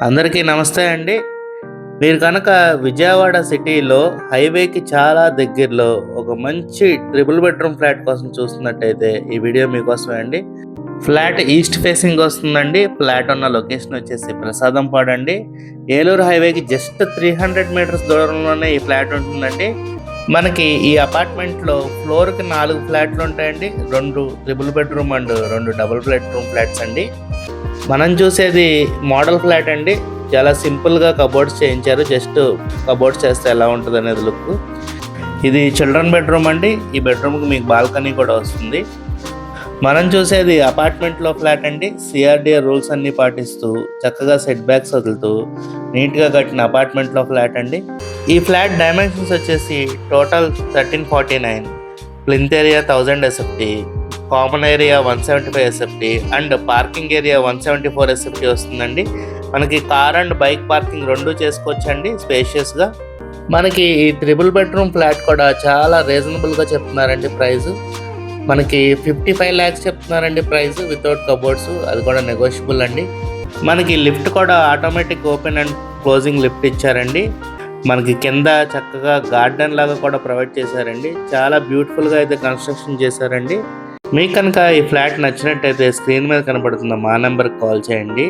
అందరికీ నమస్తే అండి. మీరు కనుక విజయవాడ సిటీలో హైవేకి చాలా దగ్గరలో ఒక మంచి ట్రిపుల్ బెడ్రూమ్ ఫ్లాట్ కోసం చూస్తున్నట్టయితే ఈ వీడియో మీకోసమే అండి. ఫ్లాట్ ఈస్ట్ ఫేసింగ్ వస్తుందండి. ఫ్లాట్ ఉన్న లొకేషన్ వచ్చేసి ప్రసాదంపాడు అండి. ఏలూరు హైవేకి జస్ట్ 300 మీటర్స్ దూరంలోనే ఈ ఫ్లాట్ ఉంటుందండి. మనకి ఈ అపార్ట్మెంట్లో ఫ్లోర్కి 4 ఫ్లాట్లు ఉంటాయండి. 2 triple bedroom and 2 double bedroom flats అండి. మనం చూసేది మోడల్ ఫ్లాట్ అండి. చాలా సింపుల్గా కబోర్డ్స్ చేయించారు. జస్ట్ కబోర్డ్స్ చేస్తే ఎలా ఉంటుంది అనేది లుక్. ఇది చిల్డ్రన్ బెడ్రూమ్ అండి. ఈ బెడ్రూమ్కి మీకు బాల్కనీ కూడా వస్తుంది. మనం చూసేది అపార్ట్మెంట్లో ఫ్లాట్ అండి. సిఆర్డిఏ రూల్స్ అన్నీ పాటిస్తూ చక్కగా సెట్ బ్యాక్స్ వదులుతూ నీట్గా కట్టిన అపార్ట్మెంట్లో ఫ్లాట్ అండి. ఈ ఫ్లాట్ డైమెన్షన్స్ వచ్చేసి total 1349, plinth area 1000 SFT, common area 175 SFT and parking area 174 SFT వస్తుందండి. మనకి కార్ అండ్ బైక్ పార్కింగ్ 2 చేసుకోవచ్చండి స్పేషియస్గా. మనకి ఈ ట్రిపుల్ బెడ్రూమ్ ఫ్లాట్ కూడా చాలా రీజనబుల్గా చెప్తున్నారండి ప్రైస్. మనకి 55 lakhs చెప్తున్నారండి ప్రైస్ వితౌట్ కబోర్డ్స్. అది కూడా నెగోషియబుల్ అండి. మనకి లిఫ్ట్ కూడా automatic open and closing lift ఇచ్చారండి. మనకి కింద చక్కగా గార్డెన్ లాగా కూడా ప్రొవైడ్ చేశారండి. చాలా బ్యూటిఫుల్గా అయితే కన్స్ట్రక్షన్ చేశారండి. మీకు కనుక ఈ ఫ్లాట్ నచ్చినట్టయితే స్క్రీన్ మీద కనబడుతున్న మా నెంబర్కి కాల్ చేయండి.